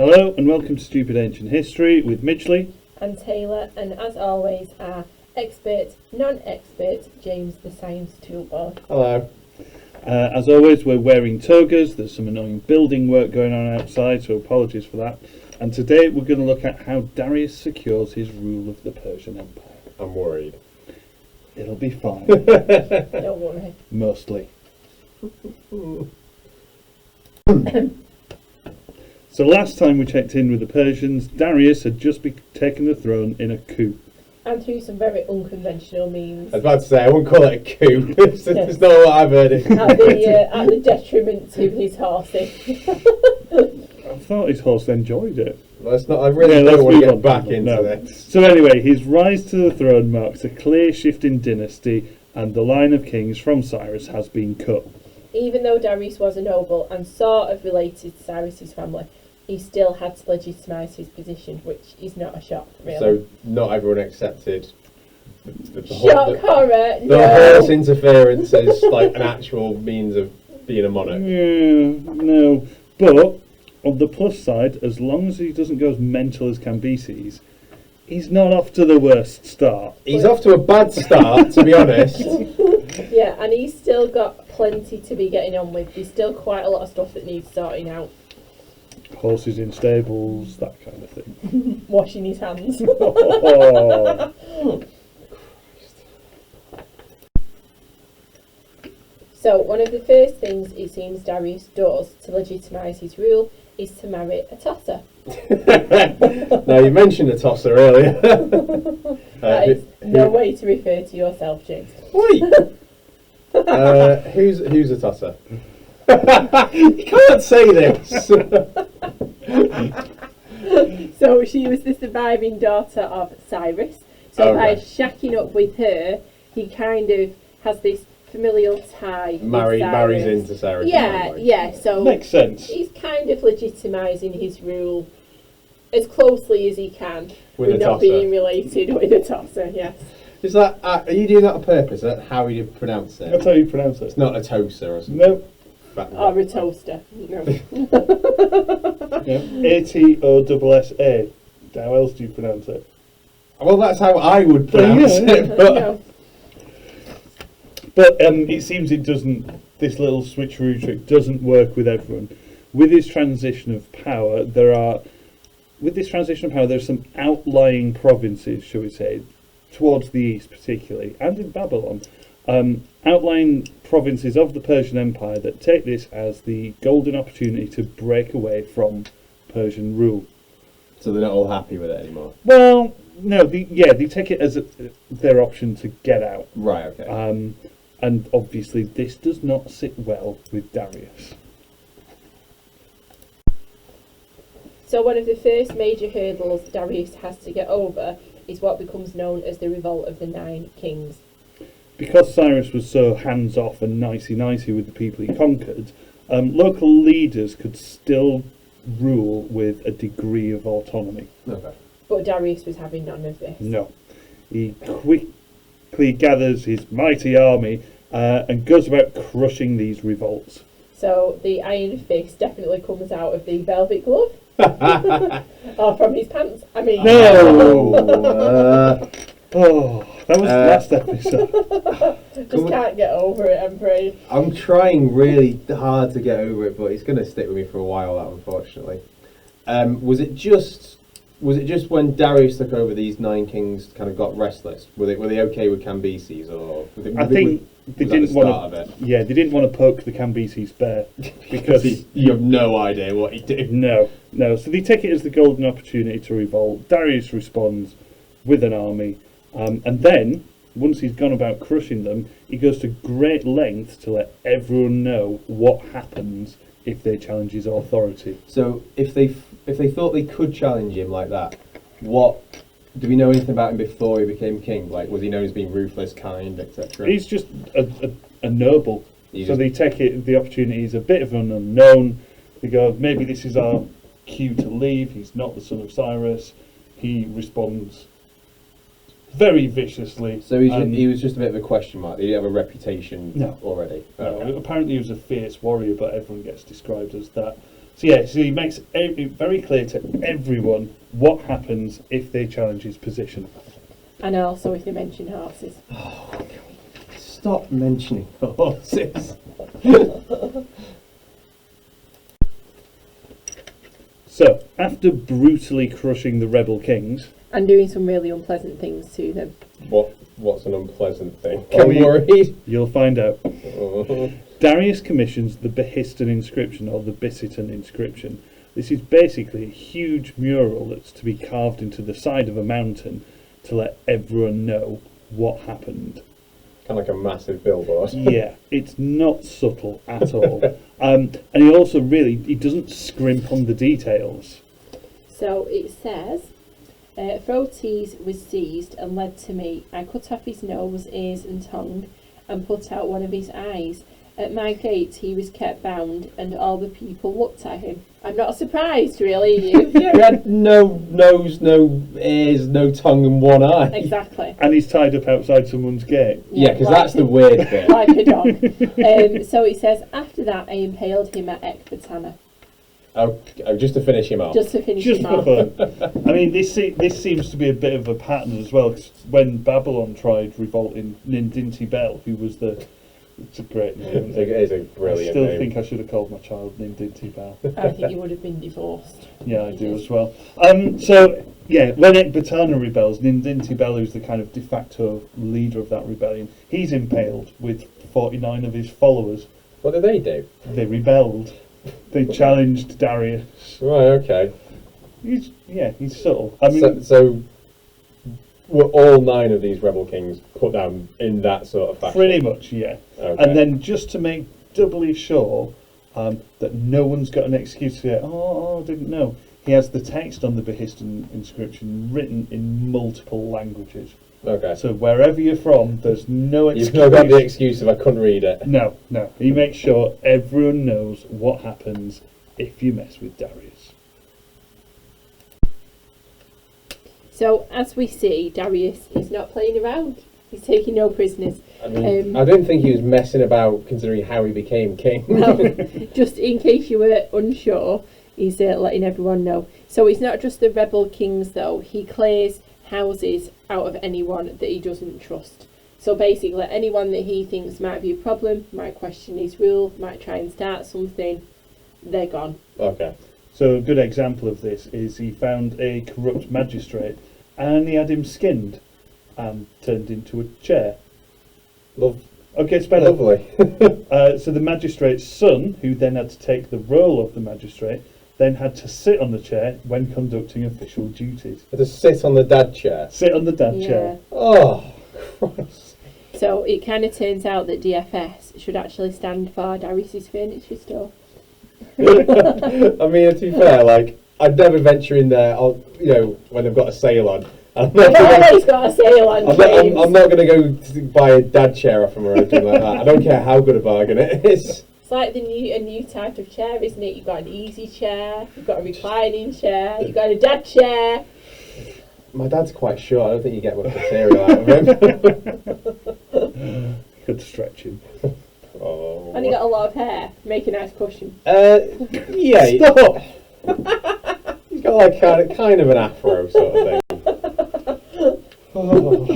Hello and welcome to Stupid Ancient History with Midgley and Taylor, and as always our expert, non-expert, James the Science Toolbar. Hello. As always, we're wearing togas. There's some annoying building work going on outside, so apologies for that. And today we're going to look at how Darius secures his rule of the Persian Empire. I'm worried. It'll be fine. Don't worry. Mostly. So last time we checked in with the Persians, Darius had just taken the throne in a coup. And through some very unconventional means. I was about to say, I wouldn't call it a coup. It's not what I've heard it. At the detriment to his horses. I thought his horse enjoyed it. Let's not. I really don't want to get back into this. So anyway, his rise to the throne marks a clear shift in dynasty, and the line of kings from Cyrus has been cut. Even though Darius was a noble and sort of related to Cyrus's family, he still had to legitimise his position, which is not a shock, really. So not everyone accepted the horse interference is like an actual means of being a monarch. Yeah, no. But on the plus side, as long as he doesn't go as mental as Cambyses, he's not off to the worst start. He's off to a bad start, to be honest. Yeah, and he's still got plenty to be getting on with. There's still quite a lot of stuff that needs sorting out. Horses in stables, that kind of thing. Washing his hands. Oh. So, one of the first things it seems Darius does to legitimise his rule is to marry a tosser. Now, you mentioned a tosser earlier. That is no way to refer to yourself, James. Wait. Who's a tosser? You can't say this. So she was the surviving daughter of Cyrus. So by shacking up with her, he kind of has this familial tie. Marries into Cyrus. Yeah. So makes sense. He's kind of legitimising his rule as closely as he can with not being related with a tosser. Yes. Is that? Are you doing that on purpose? Is that how you pronounce it? That's how you pronounce it. It's not a toaster or something. No. Or a toaster. No. A-T-O-S-S-A. How else do you pronounce it? Well, that's how I would pronounce it. But it seems it doesn't. This little switcheroo trick doesn't work with everyone. With his transition of power, there's some outlying provinces, shall we say, towards the east particularly, and in Babylon, outlying provinces of the Persian Empire that take this as the golden opportunity to break away from Persian rule. So they're not all happy with it anymore? Well, no, they take it as their option to get out. Right, okay. And obviously this does not sit well with Darius. So one of the first major hurdles Darius has to get over is what becomes known as the Revolt of the Nine Kings. Because Cyrus was so hands-off and nicey-nicey with the people he conquered, local leaders could still rule with a degree of autonomy. Okay. But Darius was having none of this. No. He quickly gathers his mighty army and goes about crushing these revolts. So the iron fist definitely comes out of the velvet glove. Or from his pants. I mean... No! Oh, that was the last episode. Just can't get over it, I'm afraid. I'm trying really hard to get over it, but it's going to stick with me for a while, that, unfortunately. Was it just when Darius took over, these nine kings kind of got restless? Were they okay with Cambyses, or I think they didn't want to. Yeah, they didn't want to poke the Cambyses bear because you have no idea what he did. No. So they take it as the golden opportunity to revolt. Darius responds with an army, and then once he's gone about crushing them, he goes to great lengths to let everyone know what happens if they challenge his authority. So if they thought they could challenge him like that, what do we know anything about him before he became king? Like, was he known as being ruthless, kind, etc.? He's just a noble. So they take the opportunity. He's a bit of an unknown. They go, maybe this is our cue to leave. He's not the son of Cyrus. He responds very viciously. So he was just a bit of a question mark. Did he have a reputation already? No. Apparently he was a fierce warrior, but everyone gets described as that. So he makes it very clear to everyone what happens if they challenge his position. And also if they mention horses. Stop mentioning horses. So, after brutally crushing the rebel kings, And doing some really unpleasant things to them. What's an unpleasant thing? Can I'm we- worried. you'll find out. Oh. Darius commissions the Behistan inscription, or the Bisitan inscription. This is basically a huge mural that's to be carved into the side of a mountain to let everyone know what happened. Kind of like a massive billboard. Yeah, it's not subtle at all. And he also he doesn't scrimp on the details. So it says, Phrotes was seized and led to me. I cut off his nose, ears and tongue and put out one of his eyes. At my gate he was kept bound and all the people looked at him. I'm not surprised, really. You had no nose, no ears, no tongue and one eye. Exactly. And he's tied up outside someone's gate. Yeah, because like that's the weird bit. like a dog. So it says, after that I impaled him at Ecbatana. Oh, just to finish him off. Just to finish Just him for off. fun. I mean, this seems to be a bit of a pattern as well, 'cause when Babylon tried revolting, Nindinti Bel, who was it's a great name. It is a I brilliant still name. think I should have called my child Nindinti Bel. I think he would have been divorced. Yeah, I do as well. When Ecbatana rebels, Nindinti Bel, who's the kind of de facto leader of that rebellion, he's impaled with 49 of his followers. What did they do? They rebelled. They challenged Darius. Right, okay. He's subtle. I mean, So were all 9 of these rebel kings put down in that sort of fashion? pretty much, yeah. Okay. And then just to make doubly sure that no one's got an excuse to say, I didn't know, he has the text on the Behistan inscription written in multiple languages. Okay. So wherever you're from, there's no excuse. You've not got the excuse if I couldn't read it. No. He makes sure everyone knows what happens if you mess with Darius. So as we see, Darius is not playing around. He's taking no prisoners. I mean, I don't think he was messing about considering how he became king. Well, just in case you were unsure, he's letting everyone know. So it's not just the rebel kings though. He clears houses out of anyone that he doesn't trust. So basically anyone that he thinks might be a problem, might question his rule, might try and start something, they're gone. Okay. So a good example of this is he found a corrupt magistrate and he had him skinned and turned into a chair. Okay, spell it. Lovely. So the magistrate's son, who then had to take the role of the magistrate, then had to sit on the chair when conducting official duties. To sit on the dad chair. Sit on the dad chair. Oh, Christ. So it kind of turns out that DFS should actually stand for Darius's Furniture Store. I mean, to be fair, like, I'd never venture in there, when they've got a sale on. I'm not He's got a sale on James. I'm not going to go to buy a dad chair off him or anything like that. I don't care how good a bargain it is. It's like a new type of chair, isn't it? You've got an easy chair, you've got a reclining chair, you've got a dad chair. My dad's quite short. I don't think you get much material out of him. Could stretch him. Oh. And you got a lot of hair. Make a nice cushion. Yeah. Stop! He's got like kind of an afro sort of thing. Oh.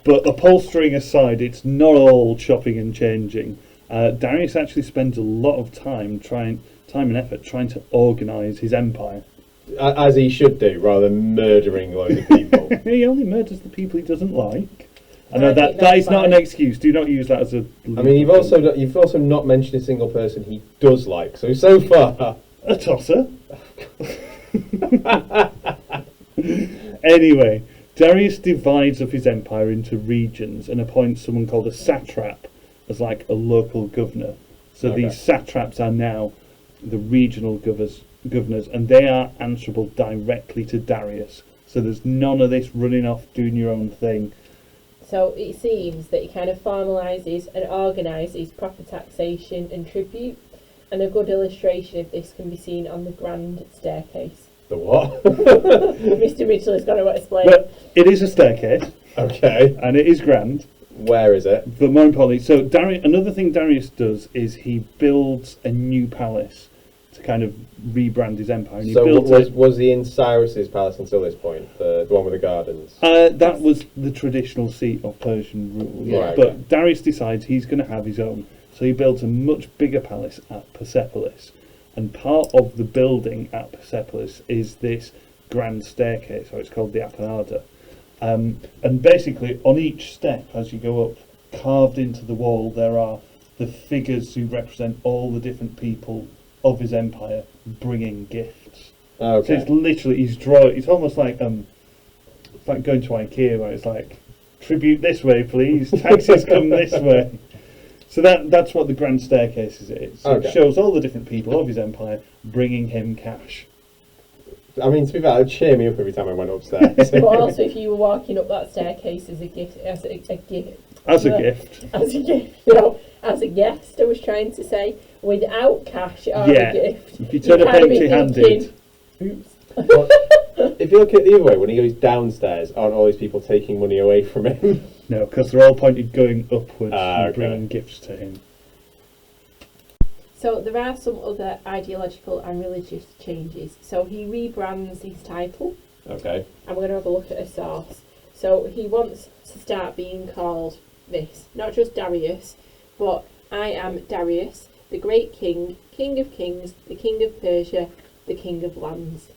But upholstering aside, it's not all chopping and changing. Darius actually spends a lot of time and effort trying to organise his empire. As he should do, rather than murdering loads of people. He only murders the people he doesn't like. I know I think that is that's not an fine. excuse. Do not use that as a. I mean, you've also not mentioned a single person he does like. So far, a tosser. Anyway, Darius divides up his empire into regions and appoints someone called a satrap as like a local governor. So Okay. these satraps are now the regional governors, and they are answerable directly to Darius. So there's none of this running off doing your own thing. So it seems that he kind of formalises and organises proper taxation and tribute. And a good illustration of this can be seen on the grand staircase. the what? Mr. Mitchell is going to explain. Well, it is a staircase, Okay. and it is grand. Where is it? But more importantly, so another thing Darius does is he builds a new palace to kind of rebrand his empire. And he So built was he in Cyrus's palace until this point? The one with the gardens? that was the traditional seat of Persian rule. Yeah. Right, But okay. Darius decides he's going to have his own. So he builds a much bigger palace at Persepolis. And part of the building at Persepolis is this grand staircase, or it's called the Apennada. And basically, on each step, as you go up, carved into the wall, there are the figures who represent all the different people of his empire bringing gifts. Okay. So it's literally, it's almost like it's like going to IKEA, where it's like, tribute this way, please, taxes come this way. So that's what the grand staircase is. So Okay. it shows all the different people of his empire bringing him cash. I mean, to be fair, it would cheer me up every time I went upstairs. But also, if you were walking up that staircase as a gift, As a gift. as a gift, no, as a guest, I was trying to say, without cash or Yeah. a gift, If you turn up can't be empty-handed, thinking, oops. But if you look at it the other way, when he goes downstairs, aren't all these people taking money away from him? no, because they're all pointed going upwards and Okay. bringing gifts to him. So there are some other ideological and religious changes. So he rebrands his title, Okay. and we're going to have a look at a source. So he wants to start being called this, not just Darius, but I am Darius, the great king, king of kings, the king of Persia, the king of lands.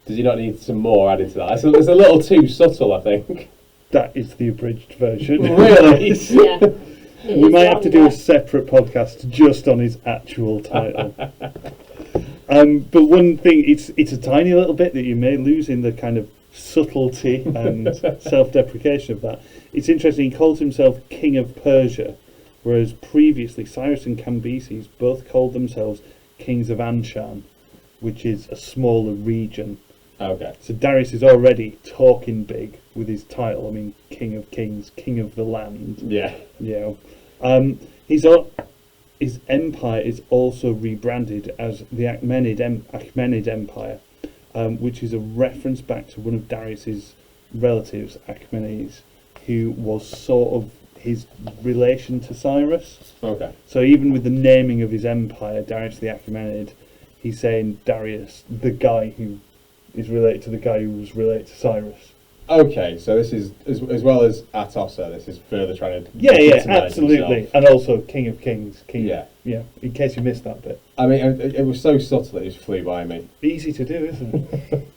Does he not need some more added to that? It's a little too subtle, I think. That is the abridged version. Really? Yeah. it We is might have to do a longer. separate podcast just on his actual title. But one thing, it's a tiny little bit that you may lose in the kind of subtlety and self-deprecation of that. It's interesting, he calls himself King of Persia, whereas previously Cyrus and Cambyses both called themselves Kings of Anshan, which is a smaller region. Okay. So Darius is already talking big with his title. I mean, King of Kings, King of the land. Yeah. You know, his empire is also rebranded as the Achaemenid Empire, which is a reference back to one of Darius's relatives, Achaemenes, who was sort of his relation to Cyrus. Okay. So even with the naming of his empire, Darius the Achaemenid, he's saying Darius, the guy who is related to the guy who was related to Cyrus. Okay, so this is, as well as Atossa, this is further trying to... Yeah, legitimise absolutely. himself. And also King of Kings. Yeah. Yeah, in case you missed that bit. I mean, it was so subtle it just flew by me. Easy to do, isn't it?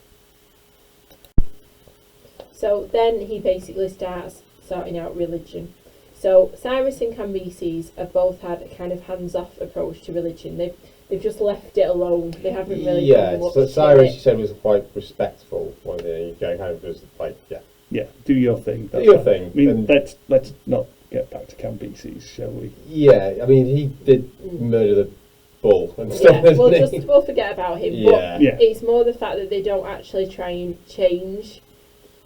So then he basically starts sorting out religion. So Cyrus and Cambyses have both had a kind of hands-off approach to religion. They've just left it alone. They haven't really Yeah, done much so to Cyrus, it. you said, was quite respectful. One of the kind of was like, yeah. Yeah, do your thing. Do your fine. thing, I mean, and- let's not get back to Cambyses, shall we? Yeah, I mean, he did murder the bull and stuff, Yeah, didn't he? we'll forget about him. Yeah. Yeah. But it's more the fact that they don't actually try and change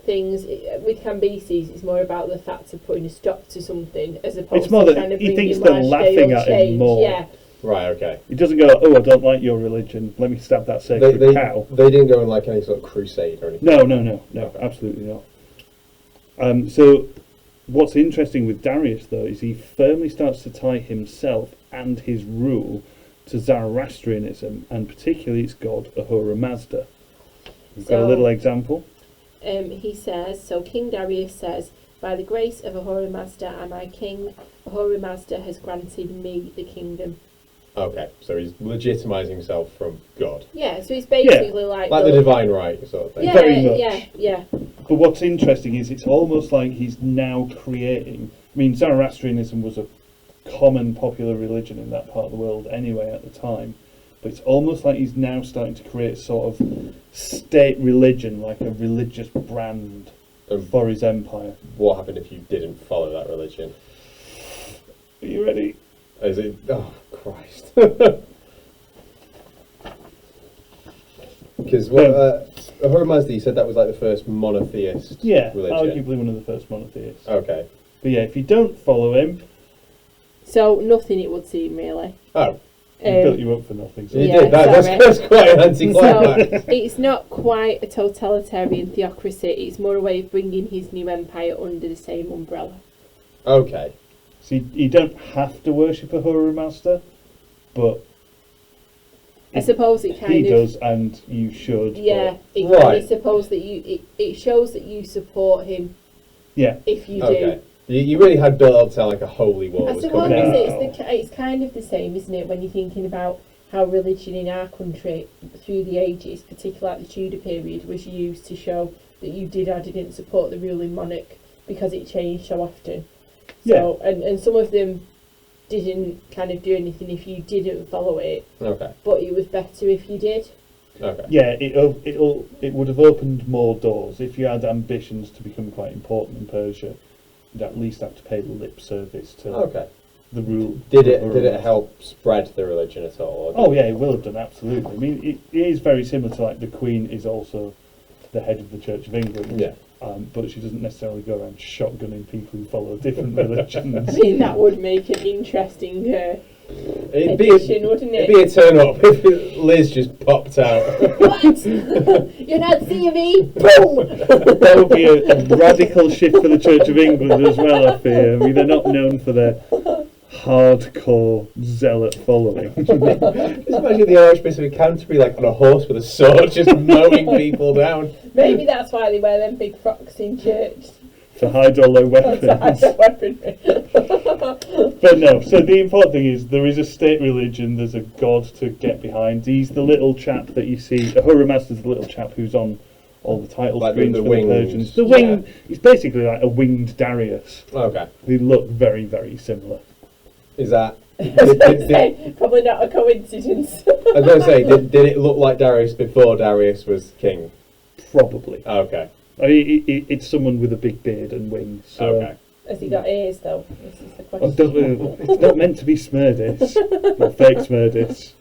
things. With Cambyses, it's more about the fact of putting a stop to something as opposed It's more to that trying to he bring thinks in they're large laughing scale at him change. more. Yeah. Right, okay. He doesn't go, oh, I don't like your religion, let me stab that sacred cow. They didn't go on like any sort of crusade or anything. No, absolutely not. So what's interesting with Darius, though, is he firmly starts to tie himself and his rule to Zoroastrianism, and particularly its god Ahura Mazda. We've got a So- little example. He says, so King Darius says, by the grace of Ahura Mazda am I king. Ahura Mazda has granted me the kingdom. Okay, so he's legitimising himself from God. Yeah, so it's basically like Like the divine right sort of thing. yeah, Very much. yeah. But what's interesting is it's almost like he's now creating... I mean, Zoroastrianism was a common popular religion in that part of the world anyway at the time. But it's almost like he's now starting to create a sort of state religion, like a religious brand for his empire. What happened if you didn't follow that religion? Are you ready? Is it... Oh, Christ. Because Ahura Mazda, you said that was like the first monotheist Yeah, religion. arguably one of the first monotheists. Okay. But yeah, if you don't follow him, So nothing it would seem really. Oh, he built you up for nothing. So you Yeah, did. That's quite an anticlimax. So it's not quite a totalitarian theocracy. It's more a way of bringing his new empire under the same umbrella. Okay. So you don't have to worship a Ahura Mazda, but I suppose it kind he of does, and you should. yeah. It Right. kind of suppose that it shows that you support him Yeah. if you Okay. do. You really had built up to sound like a holy war I was suppose coming out. it's kind of the same, isn't it, when you're thinking about how religion in our country through the ages, particularly at the Tudor period, was used to show that you did or didn't support the ruling monarch because it changed so often. So and some of them didn't kind of do anything if you didn't follow it, Okay. but it was better if you did. Okay. Yeah, it would have opened more doors if you had ambitions to become quite important in Persia. You'd at least have to pay lip service to Okay. the rule. Did it help spread the religion at all? Oh yeah, it will have done, absolutely. I mean, it is very similar to like the Queen is also the head of the Church of England. Yeah. But she doesn't necessarily go around shotgunning people who follow different religions. I mean, that would make an interesting It'd be addition, wouldn't it? it'd be a turn up if Liz just popped out. What? You're not seeing me? Boom! That would be a radical shift for the Church of England as well, I fear. I mean, they're not known for their hardcore zealot following. Just imagine the Archbishop of Canterbury like on a horse with a sword just mowing people down. Maybe that's why they wear them big frocks in church. To hide all their That's weapons. the weaponry. But no, so the important thing is there is a state religion, there's a god to get behind. He's the little chap that you see, Ahura Mazda's the little chap who's on all the title Like screens the for wings. the Persians. The wing, he's basically like a winged Darius. Okay. They look very, very similar. Is that... Probably not a coincidence. I was going to say, did it look like Darius before Darius was king? Probably. Okay. I mean, it's someone with a big beard and wings. So Okay. Has he got ears though? This is the Well, question. it's not meant to be Smurdis, or fake Smurdis.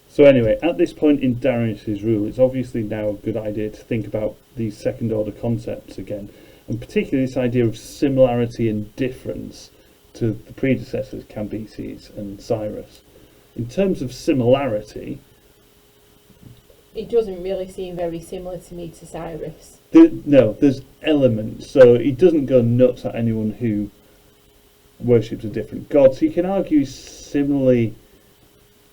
So anyway, at this point in Darius's rule, it's obviously now a good idea to think about these second order concepts again, and particularly this idea of similarity and difference to the predecessors, Cambyses and Cyrus. In terms of similarity, It doesn't really seem very similar to me to Cyrus. there's elements, so he doesn't go nuts at anyone who worships a different god. So you can argue he's similarly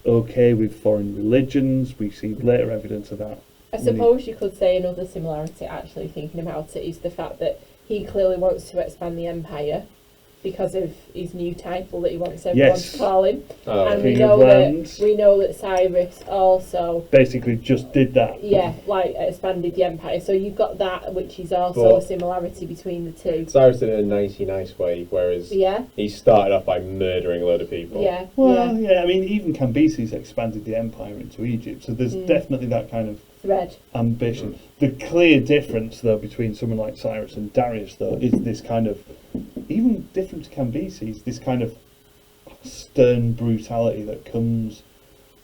okay with foreign religions. We see later evidence of that. I suppose you could say another similarity, actually, thinking about it, is the fact that he clearly wants to expand the empire because of his new title that he wants everyone Yes. to call him. Oh, And King of Lands. we know that Cyrus also, Basically just did that. expanded the empire. So you've got that, which is also a But- similarity between the two. Cyrus did it in a nice way, whereas Yeah, he started off by murdering a load of people. yeah, Well, yeah, I mean, even Cambyses expanded the empire into Egypt, so there's definitely that kind of thread. ambition. The clear difference, though, between someone like Cyrus and Darius, though, is this kind of, even different to Cambyses, this kind of stern brutality that comes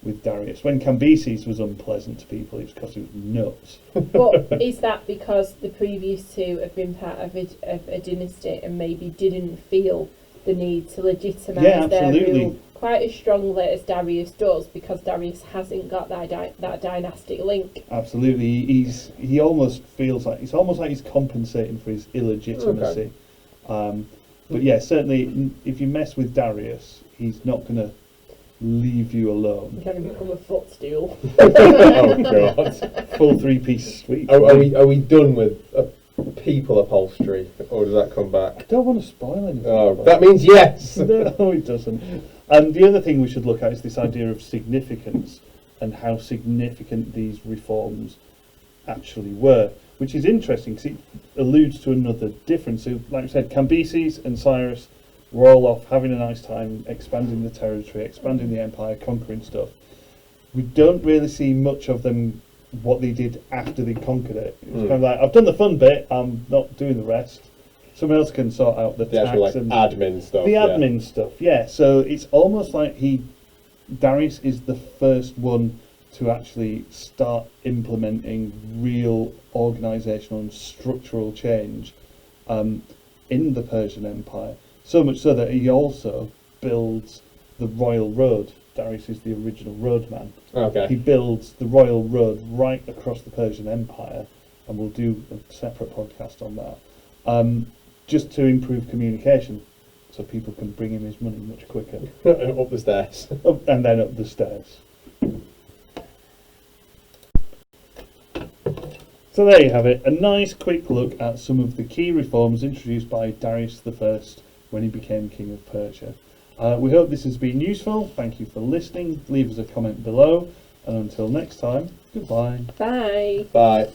with Darius. When Cambyses was unpleasant to people, it was because he was nuts. But is that because the previous two have been part of a dynasty and maybe didn't feel the need to legitimise Yeah, their absolutely. rule quite as strongly as Darius does, because Darius hasn't got that dynastic link? Absolutely, he almost feels like it's almost like he's compensating for his illegitimacy. But yeah, certainly, if you mess with Darius, he's not going to leave you alone. I'm trying to become a footstool. Oh god. Full three-piece suite. Are we done with people upholstery, or does that come I back? don't want to spoil anything. Oh, but- that means yes. No, it doesn't. And the other thing we should look at is this idea of significance and how significant these reforms actually were, which is interesting because it alludes to another difference. So, like I said, Cambyses and Cyrus were all off having a nice time, expanding the territory, expanding the empire, conquering stuff. We don't really see much of them, what they did after they conquered it. It's kind of like, I've done the fun bit, I'm not doing the rest. Someone else can sort out the The tax actual like and admin stuff. the yeah. admin stuff, yeah. So it's almost like Darius is the first one to actually start implementing real organisational and structural change in the Persian Empire. So much so that he also builds the royal road. Darius is the original roadman. He Okay. builds the royal road right across the Persian Empire, and we'll do a separate podcast on that, just to improve communication, so people can bring him his money much quicker. Up the stairs. And then up the stairs. So there you have it, a nice quick look at some of the key reforms introduced by Darius I when he became King of Persia. We hope this has been useful. Thank you for listening. Leave us a comment below, and until next time, goodbye. Bye. Bye.